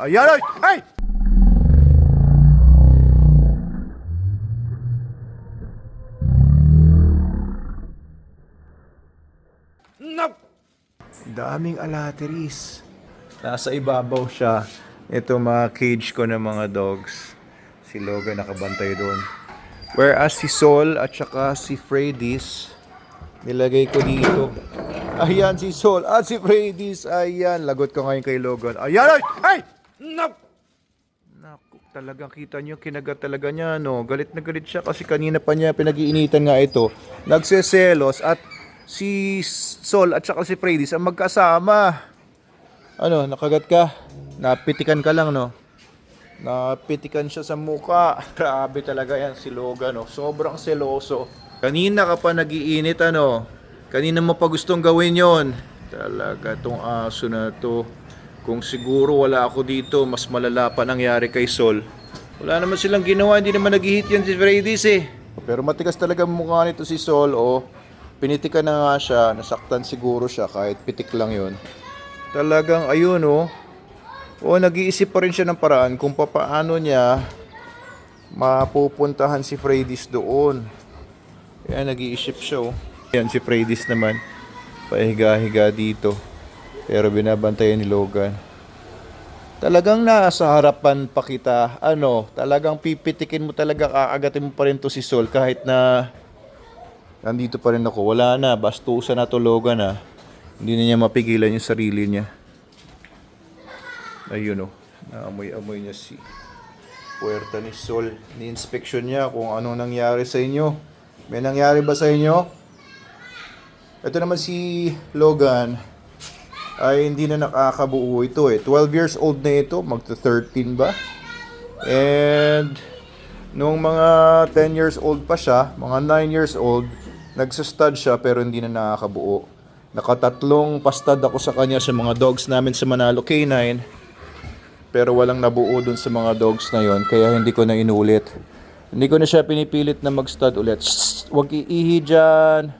Ayan, ay! Ay! No! Daming alateris. Nasa ibabaw siya. Ito mga cage ko ng mga dogs. Si Logan nakabantay doon. Whereas si Sol at saka si Freddy's, nilagay ko dito. Ayan si Sol at si Freddy's. Ayan, lagot ko ngayon kay Logan. Ayan, ay! Ay! No! Naku, talagang kita nyo, kinagat talaga niya, no? Galit na galit siya kasi kanina pa niya pinag-iinitan nga ito. Nagseselos at si Sol at saka si Freddy's ang magkasama. Ano, nakagat ka? Napitikan ka lang, no? Napitikan siya sa muka. Grabe talaga yan si Logan, no? Sobrang seloso. Kanina ka pa nagiinit, ano? Kanina mo pa gustong gawin yon. Talaga tong aso na to. Kung siguro wala ako dito, mas malala pa nangyari kay Sol. Wala naman silang ginawa, hindi naman nag-hit yan si Freddy's eh. Pero matigas talaga mukha nito si Sol, oh. Pinitikan na nga siya, nasaktan siguro siya kahit pitik lang yon. Talagang ayun, oh. O nag-iisip pa rin siya ng paraan kung paano niya mapupuntahan si Freddy's doon. Kaya nag-iisip siya, oh. Yan si Freddy's naman. Pahiga-higa dito. Pero binabantayan ni Logan. Talagang nasa harapan pa kita. Ano, talagang pipitikin mo talaga, kaagatin mo pa rin to si Sol kahit na nandito pa rin ako. Wala na, bastusan na to Logan, ha. Hindi na niya mapigilan yung sarili niya. Ayun, oh. Naamoy-amoy niya si puwerta ni Sol. Ni-inspection niya kung anong nangyari sa inyo. May nangyari ba sa inyo? Ito naman si Logan ay hindi na nakakabuo ito eh. 12 years old na ito, magta-13 ba? And nung mga 10 years old pa siya, mga 9 years old, nagsastud siya pero hindi na nakakabuo. Nakatatlong pastad ako sa kanya sa mga dogs namin sa Manalo K9. Pero walang nabuo dun sa mga dogs na yon, kaya hindi ko na inulit. Hindi ko na siya pinipilit na mag-stud ulit. Shhh, wag iihi dyan.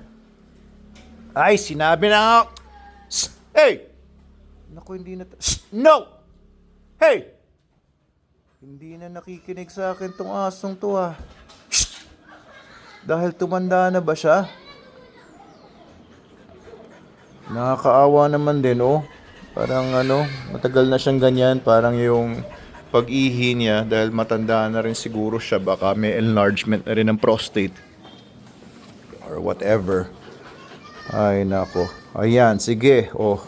Ay, sinabi na nga. Shhh, hey! Naku, hindi na... Shhh, no! Hey! Hindi na nakikinig sa akin tong asong to, ha. Shhh! Dahil tumanda na ba siya? Nakakaawa naman din, oh. Parang ano, matagal na siyang ganyan. Parang yung pag-ihi niya, dahil matanda na rin siguro siya, baka may enlargement na rin ng prostate. Or whatever. Ay, nako. Ayan, sige. Oh,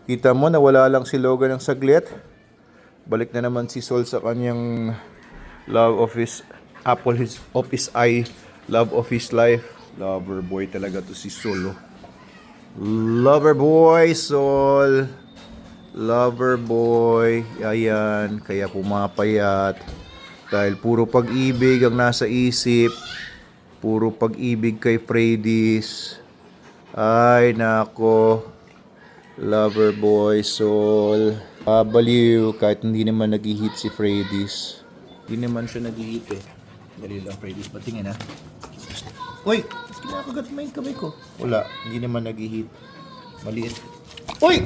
kita mo, nawala lang si Logan ng saglit. Balik na naman si Sol sa kanyang love of his apple of his eye, love of his life. Lover boy talaga to si Sol, oh. Lover boy, Sol. Lover boy. Ayan, kaya pumapayat. Dahil puro pag-ibig ang nasa isip. Puro pag-ibig kay Freddy's. Ay, nako. Lover boy, Sol. Baliw, kahit hindi naman nag-hit si Freddy's. Hindi naman siya nag-hit eh. Dali lang, Freddy's. Patingin, ha. Uy! Kinakagat mo yung kamay ko. Wala, hindi naman nag-hit. Maliit. Uy!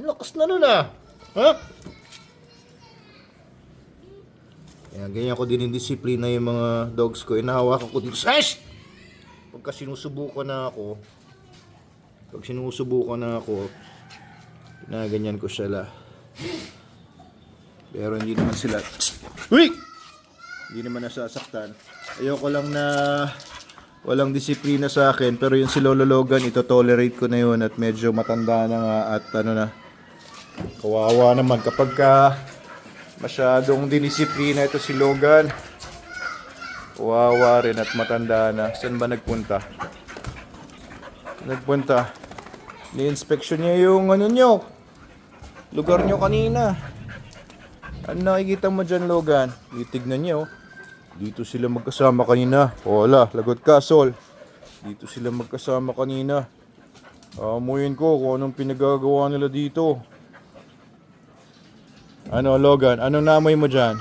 Lakas na nun, ah. Ha? Ganyan ko din yung disiplina yung mga dogs ko. Inahawakan ko dito. Shhh! Pag sinusubukan na ako, ganyan ko sila. Pero hindi naman sila, uy! Hindi naman nasasaktan. Ayoko lang na walang disiplina sa akin, pero yung si Lolo Logan, ito tolerate ko na yun at medyo matanda na nga at ano na, kawawa naman kapag masyadong dinisiplina ito si Logan. Kawawa rin at matanda na. Saan ba nagpunta? Ni-inspection niya yung ano nyo, lugar nyo kanina. Ano nakikita mo dyan, Logan? Titignan niyo. Dito sila magkasama kanina. Wala, lagot ka, Sol. Dito sila magkasama kanina. Amuyin ko kung anong pinagagawa nila dito. Ano, Logan? Anong namoy mo dyan?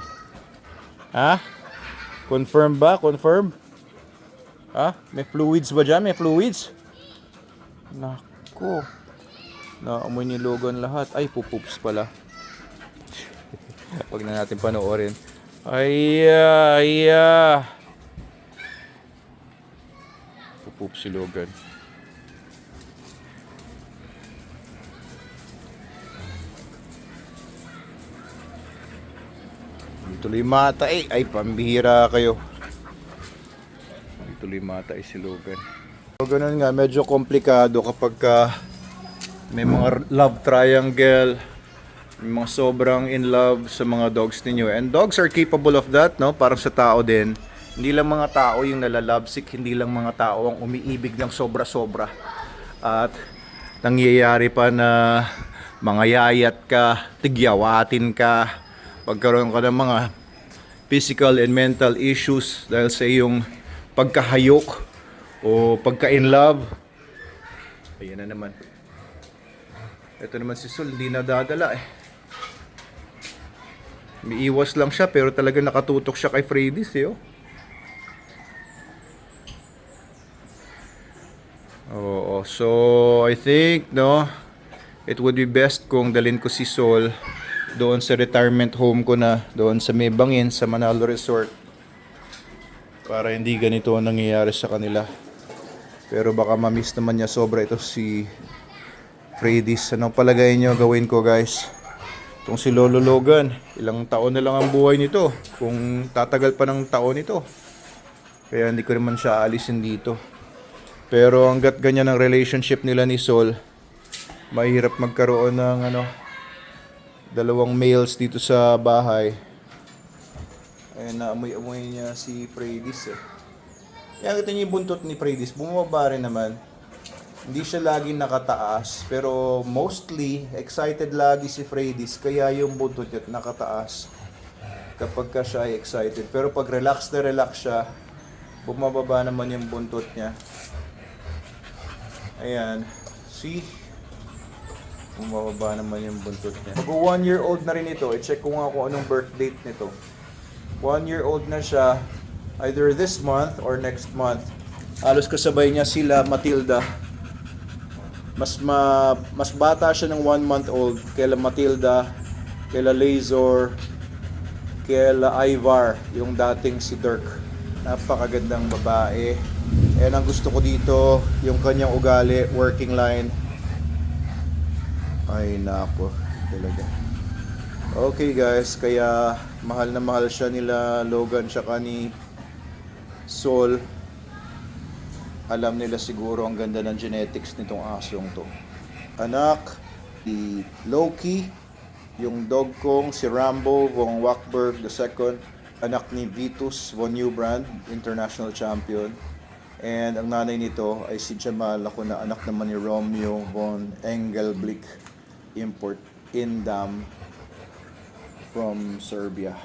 Ha? Confirm ba? Confirm? Ha? May fluids ba dyan? May fluids? Nako. Naamoy ni Logan lahat. Ay, pupups pala. Huwag na natin panoorin. Ay. Pupup si Logan. Tuloy matay. Ay, pambihira kayo. Tuloy matay si Logan. So, ganun nga, medyo komplikado kapag may mga love triangle, may mga sobrang in love sa mga dogs ninyo. And dogs are capable of that, no? Parang sa tao din. Hindi lang mga tao yung nalalabsick, hindi lang mga tao ang umiibig ng sobra-sobra. At nangyayari pa na mga yayat ka, tigyawatin ka, pagkaroon ka ng mga physical and mental issues dahil sa iyong pagkahayok o pagka-in love. Ayan na naman. Ito naman si Sol, hindi nadadala eh. May iwas lang siya pero talaga nakatutok siya kay Freddy's eh. Oo, so I think no, it would be best kung dalhin ko si Sol doon sa retirement home ko na doon sa May Bangin sa Manalo Resort para hindi ganito ang nangyayari sa kanila. Pero baka ma-miss naman niya sobra ito si Freddy's. Anong palagay niyo gawin ko, guys? Itong si Lolo Logan, ilang taon na lang ang buhay nito kung tatagal pa ng taon ito. Kaya hindi ko naman siya aalisin dito. Pero hanggat ganyan ang relationship nila ni Sol, mahirap magkaroon ng dalawang males dito sa bahay. Ayun, naamoy-amoy niya si Freddy's eh. Kaya kita niyo yung buntot ni Freddy's, bumaba rin naman. Hindi siya laging nakataas, pero mostly excited lagi si Freddy's, kaya yung buntot niya nakataas kapag ka siya ay excited. Pero pag relax na relax siya, bumababa naman yung buntot niya. Ayan, see? Bumababa naman yung buntot niya. Pag 1 year old na rin ito, i-check ko nga kung anong birth date nito. 1 year old na siya, either this month or next month. Halos kasabay niya sila Matilda. Mas bata siya ng 1 month old kaila Matilda, kaila Lazor, kaila Ivar, yung dating si Dirk. Napakagandang babae. And ang gusto ko dito, yung kanyang ugali, working line. Ay nako, talaga. Okay guys, kaya mahal na mahal siya nila Logan tsaka ni Sol. Alam nila siguro ang ganda ng genetics nitong asong to. Anak ni Loki, yung dog kong si Rambo von Wackberg II, anak ni Vitus von Neubrand, international champion. And ang nanay nito ay si Jamal, ako na anak naman ni Romeo von Engelblick, import Indam from Serbia.